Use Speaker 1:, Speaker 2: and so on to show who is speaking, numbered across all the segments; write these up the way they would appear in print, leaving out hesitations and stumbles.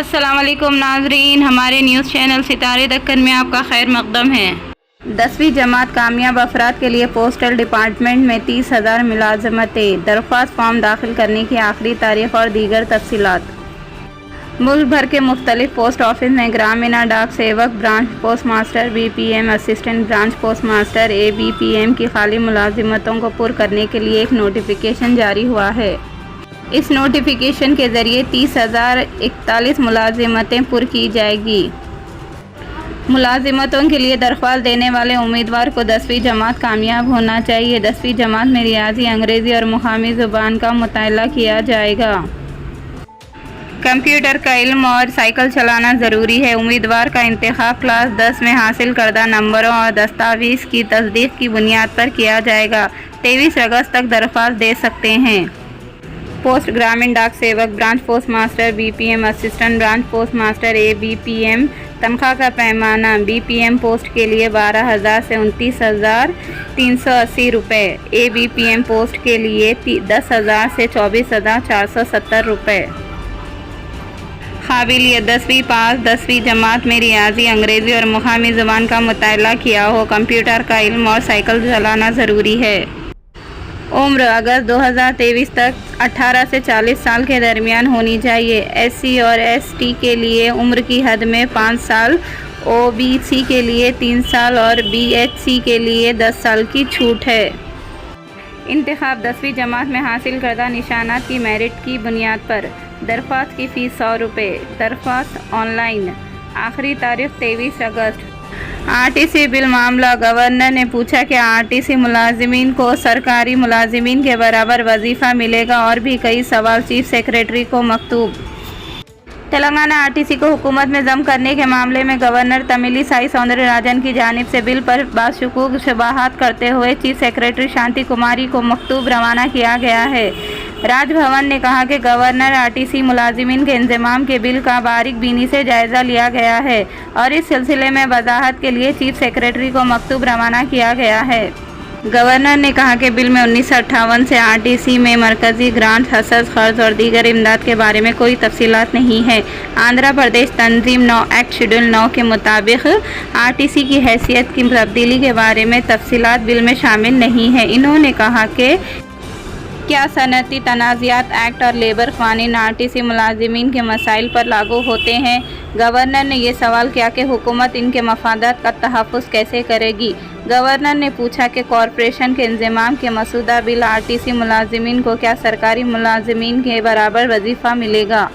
Speaker 1: السلام علیکم ناظرین، ہمارے نیوز چینل ستارے دکن میں آپ کا خیر مقدم ہے۔ 10ویں جماعت کامیاب افراد کے لیے پوسٹل ڈپارٹمنٹ میں 30,000 ملازمتیں، درخواست فارم داخل کرنے کی آخری تاریخ اور دیگر تفصیلات۔ ملک بھر کے مختلف پوسٹ آفس میں گرامینہ ڈاک civic, branch post master, BPM assistant, branch post master, ABPM کی خالی ملازمتوں کو پر کرنے کے لیے ایک نوٹیفیکیشن جاری ہوا ہے۔ اس نوٹیفیکیشن کے ذریعے 30,041 ملازمتیں پر کی جائے گی۔ ملازمتوں کے لیے درخواست دینے والے امیدوار کو 10ویں جماعت کامیاب ہونا چاہیے۔ 10ویں جماعت میں ریاضی، انگریزی اور مقامی زبان کا مطالعہ کیا جائے گا۔ کمپیوٹر کا علم اور سائیکل چلانا ضروری ہے۔ امیدوار کا انتخاب کلاس 10 میں حاصل کردہ نمبروں اور دستاویز کی تصدیق کی بنیاد پر کیا جائے گا۔ 23 اگست تک درخواست دے سکتے ہیں۔ پوسٹ گرامین ڈاک civic, branch post master, BPM assistant, branch post master, ABPM۔ تنخواہ کا پیمانہ: BPM پوسٹ کے لیے 12,000 سے 29,380 روپے، ABPM پوسٹ کے لیے 10,000 سے 24,470 روپے۔ قابلیت: 10ویں پاس، 10ویں جماعت میں ریاضی، انگریزی اور مقامی زبان کا مطالعہ کیا ہو۔ کمپیوٹر کا علم اور سائیکل چلانا ضروری ہے۔ عمر: اگست 2023 تک 18 سے 40 سال کے درمیان ہونی چاہیے۔ SC اور ST کے لیے عمر کی حد میں 5 سال، OBC کے لیے 3 سال اور BHC کے لیے 10 سال کی چھوٹ ہے۔ انتخاب: 10ویں جماعت میں حاصل کردہ نشانات کی میرٹ کی بنیاد پر۔ درخواست کی فیس 100 روپے۔ درخواست آن لائن۔ آخری تاریخ 23 اگست۔ RTC بل معاملہ: گورنر نے پوچھا کہ RTC ملازمین کو سرکاری ملازمین کے برابر وظیفہ ملے گا اور بھی کئی سوال۔ چیف سیکریٹری کو مکتوب۔ تلنگانہ RTC کو حکومت میں ضم کرنے کے معاملے میں گورنر تملی سائی سوندر راجن کی جانب سے بل پر باشکوک شبہات کرتے ہوئے چیف سیکریٹری شانتی کماری کو مکتوب روانہ کیا گیا ہے۔ راج بھون نے کہا کہ گورنر RTC ملازمین کے انضمام کے بل کا باریک بینی سے جائزہ لیا گیا ہے اور اس سلسلے میں وضاحت کے لیے چیف سیکریٹری کو مکتوب روانہ کیا گیا ہے۔ گورنر نے کہا کہ بل میں 1958 سے RTC میں مرکزی گرانٹ، حصص، قرض اور دیگر امداد کے بارے میں کوئی تفصیلات نہیں ہیں۔ آندھرا پردیش تنظیم 9 ایکٹ شیڈول 9 کے مطابق RTC کی حیثیت کی تبدیلی کے بارے میں تفصیلات بل میں شامل نہیں ہیں۔ انہوں نے کہا کہ کیا صنعتی تنازعات ایکٹ اور لیبر قوانین RTC ملازمین کے مسائل پر لاگو ہوتے ہیں؟ گورنر نے یہ سوال کیا کہ حکومت ان کے مفادات کا تحفظ کیسے کرے گی؟ گورنر نے پوچھا کہ کارپوریشن کے انضمام کے مسودہ بل RTC ملازمین کو کیا سرکاری ملازمین کے برابر وظیفہ ملے گا؟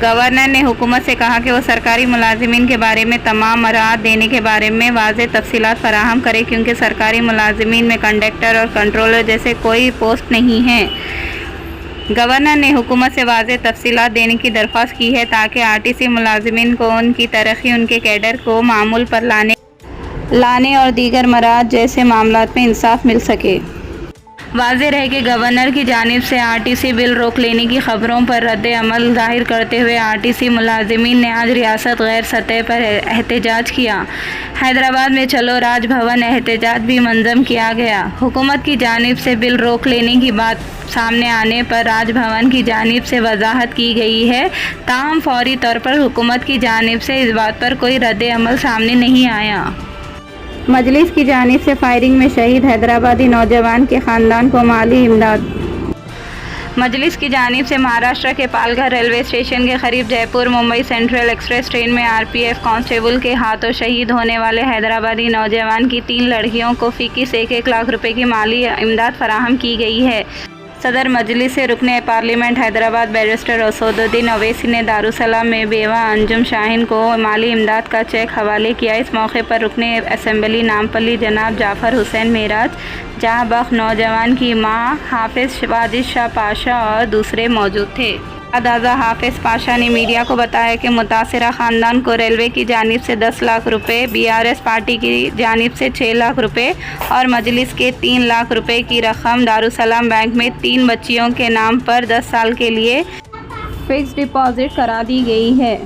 Speaker 1: گورنر نے حکومت سے کہا کہ وہ سرکاری ملازمین کے بارے میں تمام مراعات دینے کے بارے میں واضح تفصیلات فراہم کرے کیونکہ سرکاری ملازمین میں کنڈکٹر اور کنٹرولر جیسے کوئی پوسٹ نہیں ہیں۔ گورنر نے حکومت سے واضح تفصیلات دینے کی درخواست کی ہے تاکہ RTC ملازمین کو ان کی ترقی، ان کے کیڈر کو معمول پر لانے اور دیگر مراعات جیسے معاملات میں انصاف مل سکے۔ واضح رہے کہ گورنر کی جانب سے RTC بل روک لینے کی خبروں پر رد عمل ظاہر کرتے ہوئے RTC ملازمین نے آج ریاست غیر سطح پر احتجاج کیا۔ حیدرآباد میں چلو راج بھون احتجاج بھی منظم کیا گیا۔ حکومت کی جانب سے بل روک لینے کی بات سامنے آنے پر راج بھون کی جانب سے وضاحت کی گئی ہے، تاہم فوری طور پر حکومت کی جانب سے اس بات پر کوئی رد عمل سامنے نہیں آیا۔ مجلس کی جانب سے فائرنگ میں شہید حیدرآبادی نوجوان کے خاندان کو مالی امداد۔ مجلس کی جانب سے مہاراشٹر کے پال گھر ریلوے اسٹیشن کے قریب جے پور ممبئی سینٹرل ایکسپریس ٹرین میں RPF کانسٹیبل کے ہاتھوں شہید ہونے والے حیدرآبادی نوجوان کی 3 لڑکیوں کو فی کس 1 لاکھ روپے کی مالی امداد فراہم کی گئی ہے۔ صدر مجلس سے رکن پارلیمنٹ حیدرآباد بیرسٹر اسد الدین اویسی نے دارالسلام میں بیوہ انجم شاہین کو مالی امداد کا چیک حوالے کیا۔ اس موقع پر رکن اسمبلی نامپلی جناب جعفر حسین معراج، جاں بخت نوجوان کی ماں حافظ واجد شاہ پاشا اور دوسرے موجود تھے۔ ادازہ حافظ پاشا نے میڈیا کو بتایا کہ متاثرہ خاندان کو ریلوے کی جانب سے 10 لاکھ روپے، BRS پارٹی کی جانب سے 6 لاکھ روپے اور مجلس کے 3 لاکھ روپے کی رقم دارالسلام بینک میں 3 بچیوں کے نام پر 10 سال کے لیے فکسڈ ڈپازٹ کرا دی گئی ہے۔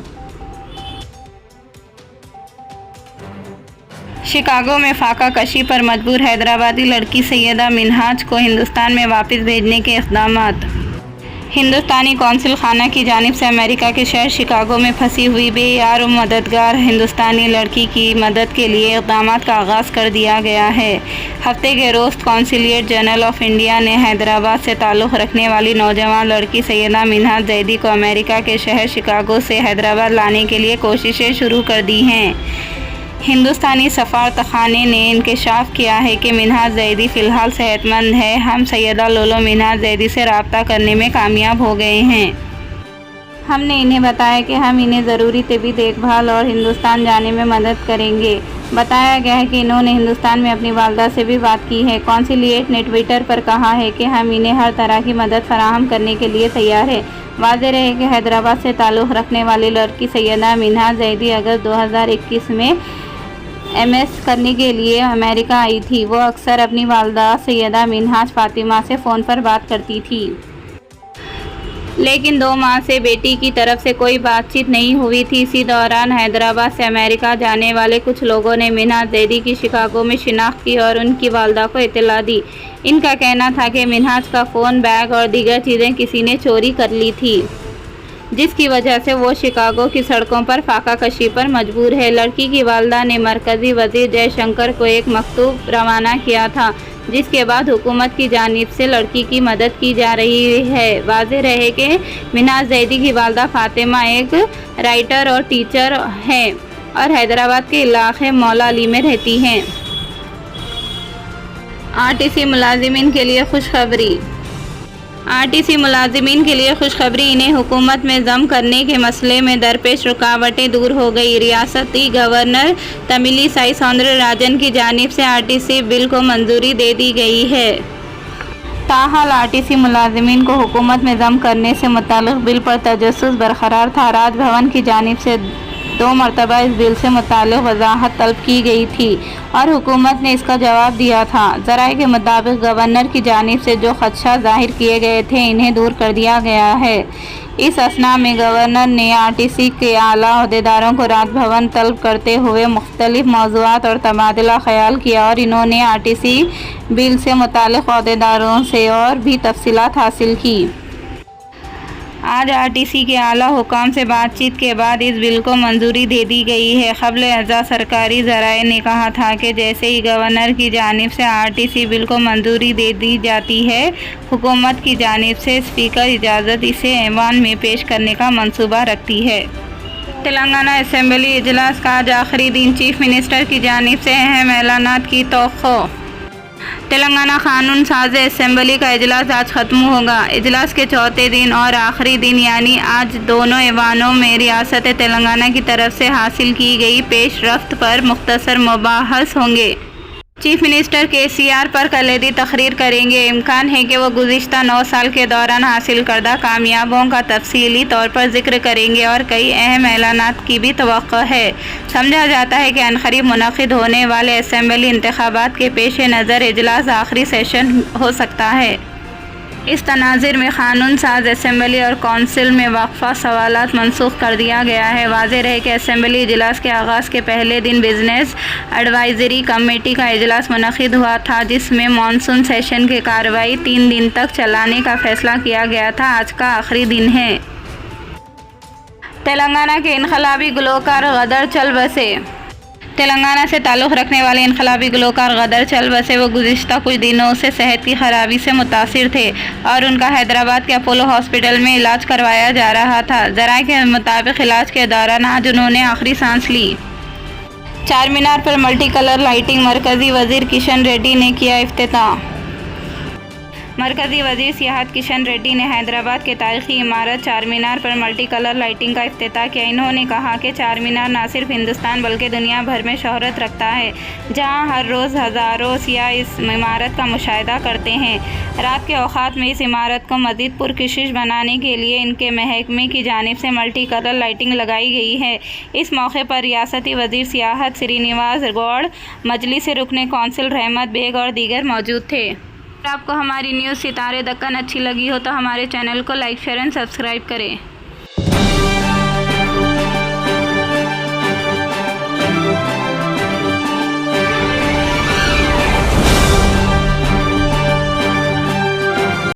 Speaker 1: شکاگو میں فاقہ کشی پر مجبور حیدرآبادی لڑکی سیدہ منہاج کو ہندوستان میں واپس بھیجنے کے اقدامات۔ ہندوستانی قونصل خانہ کی جانب سے امریکہ کے شہر شکاگو میں پھنسی ہوئی بے یار و مددگار ہندوستانی لڑکی کی مدد کے لیے اقدامات کا آغاز کر دیا گیا ہے۔ ہفتے کے روز قونصلیٹ جنرل آف انڈیا نے حیدرآباد سے تعلق رکھنے والی نوجوان لڑکی سیدہ منہاج زیدی کو امریکہ کے شہر شکاگو سے حیدرآباد لانے کے لیے کوششیں شروع کر دی ہیں۔ ہندوستانی سفارتخانے نے انکشاف کیا ہے کہ منہاج زیدی فی الحال صحت مند ہے۔ ہم سیدہ لولو منہاج زیدی سے رابطہ کرنے میں کامیاب ہو گئے ہیں۔ ہم نے انہیں بتایا کہ ہم انہیں ضروری طبی دیکھ بھال اور ہندوستان جانے میں مدد کریں گے۔ بتایا گیا ہے کہ انہوں نے ہندوستان میں اپنی والدہ سے بھی بات کی ہے۔ قونصلیٹ نے ٹویٹر پر کہا ہے کہ ہم انہیں ہر طرح کی مدد فراہم کرنے کے لیے تیار ہیں۔ واضح رہے کہ حیدرآباد سے تعلق رکھنے والی لڑکی سیدہ منہاج زیدی اگست 2021 میں MS کرنے کے لیے امریکہ آئی تھی۔ وہ اکثر اپنی والدہ سیدہ منہاج فاطمہ سے فون پر بات کرتی تھی، لیکن 2 ماہ سے بیٹی کی طرف سے کوئی بات چیت نہیں ہوئی تھی۔ اسی دوران حیدرآباد سے امریکہ جانے والے کچھ لوگوں نے منہاج زیدی کی شکاگو میں شناخت کی اور ان کی والدہ کو اطلاع دی۔ ان کا کہنا تھا کہ منہاج کا فون، بیگ اور دیگر چیزیں کسی نے چوری کر لی تھی، جس کی وجہ سے وہ شکاگو کی سڑکوں پر فاقہ کشی پر مجبور ہے۔ لڑکی کی والدہ نے مرکزی وزیر جے شنکر کو ایک مکتوب روانہ کیا تھا، جس کے بعد حکومت کی جانب سے لڑکی کی مدد کی جا رہی ہے۔ واضح رہے کہ منہاج زیدی کی والدہ فاطمہ ایک رائٹر اور ٹیچر ہیں اور حیدرآباد کے علاقے مولا علی میں رہتی ہیں۔ RTC ملازمین کے لیے خوشخبری۔ RTC ملازمین کے لیے خوشخبری، انہیں حکومت میں ضم کرنے کے مسئلے میں درپیش رکاوٹیں دور ہو گئی۔ ریاستی گورنر تملی سائی سوندر راجن کی جانب سے RTC بل کو منظوری دے دی گئی ہے۔ تاحال RTC ملازمین کو حکومت میں ضم کرنے سے متعلق بل پر تجسس برقرار تھا۔ راج بھون کی جانب سے 2 مرتبہ اس بل سے متعلق وضاحت طلب کی گئی تھی اور حکومت نے اس کا جواب دیا تھا۔ ذرائع کے مطابق گورنر کی جانب سے جو خدشات ظاہر کیے گئے تھے انہیں دور کر دیا گیا ہے۔ اس اثناء میں گورنر نے RTC کے اعلیٰ عہدیداروں کو راج بھون طلب کرتے ہوئے مختلف موضوعات اور تبادلہ خیال کیا اور انہوں نے RTC بل سے متعلق عہدیداروں سے اور بھی تفصیلات حاصل کی۔ آج RTC کے اعلیٰ حکام سے بات چیت کے بعد اس بل کو منظوری دے دی گئی ہے۔ قبل ازاں سرکاری ذرائع نے کہا تھا کہ جیسے ہی گورنر کی جانب سے RTC بل کو منظوری دے دی جاتی ہے، حکومت کی جانب سے اسپیکر اجازت اسے ایوان میں پیش کرنے کا منصوبہ رکھتی ہے۔ تلنگانہ اسمبلی اجلاس کا آج آخری دن، چیف منسٹر کی جانب سے اہم اعلانات کی توقع۔ تلنگانہ قانون ساز اسمبلی کا اجلاس آج ختم ہوگا۔ اجلاس کے چوتھے دن اور آخری دن یعنی آج دونوں ایوانوں میں ریاست تلنگانہ کی طرف سے حاصل کی گئی پیش رفت پر مختصر مباحث ہوں گے۔ چیف منسٹر KCR پر کلیدی تقریر کریں گے۔ امکان ہے کہ وہ گزشتہ 9 سال کے دوران حاصل کردہ کامیابیوں کا تفصیلی طور پر ذکر کریں گے اور کئی اہم اعلانات کی بھی توقع ہے۔ سمجھا جاتا ہے کہ عنقریب منعقد ہونے والے اسمبلی انتخابات کے پیش نظر اجلاس آخری سیشن ہو سکتا ہے۔ اس تناظر میں قانون ساز اسمبلی اور کونسل میں وقفہ سوالات منسوخ کر دیا گیا ہے۔ واضح رہے کہ اسمبلی اجلاس کے آغاز کے پہلے دن بزنس ایڈوائزری کمیٹی کا اجلاس منعقد ہوا تھا، جس میں مانسون سیشن کی کارروائی 3 دن تک چلانے کا فیصلہ کیا گیا تھا۔ آج کا آخری دن ہے۔ تلنگانہ کے انقلابی گلوکار غدر چل بسے۔ تلنگانہ سے تعلق رکھنے والے انقلابی گلوکار غدر چل بسے۔ وہ گزشتہ کچھ دنوں سے صحت کی خرابی سے متاثر تھے اور ان کا حیدرآباد کے اپولو ہاسپٹل میں علاج کروایا جا رہا تھا۔ ذرائع کے مطابق علاج کے دوران آج انہوں نے آخری سانس لی۔ چار مینار پر ملٹی کلر لائٹنگ، مرکزی وزیر کشن ریڈی نے کیا افتتاح۔ مرکزی وزیر سیاحت کشن ریڈی نے حیدرآباد کے تاریخی عمارت چار مینار پر ملٹی کلر لائٹنگ کا افتتاح کیا۔ انہوں نے کہا کہ چار مینار نہ صرف ہندوستان بلکہ دنیا بھر میں شہرت رکھتا ہے، جہاں ہر روز ہزاروں سیاح اس عمارت کا مشاہدہ کرتے ہیں۔ رات کے اوقات میں اس عمارت کو مزید پرکشش بنانے کے لیے ان کے محکمے کی جانب سے ملٹی کلر لائٹنگ لگائی گئی ہے۔ اس موقع پر ریاستی وزیر سیاحت سرینیواس گوڑ، مجلس رکن کونسل رحمت بیگ اور دیگر موجود تھے۔ اگر آپ کو ہماری نیوز ستارے دکن اچھی لگی ہو تو ہمارے چینل کو لائک، شیئر اور سبسکرائب کریں۔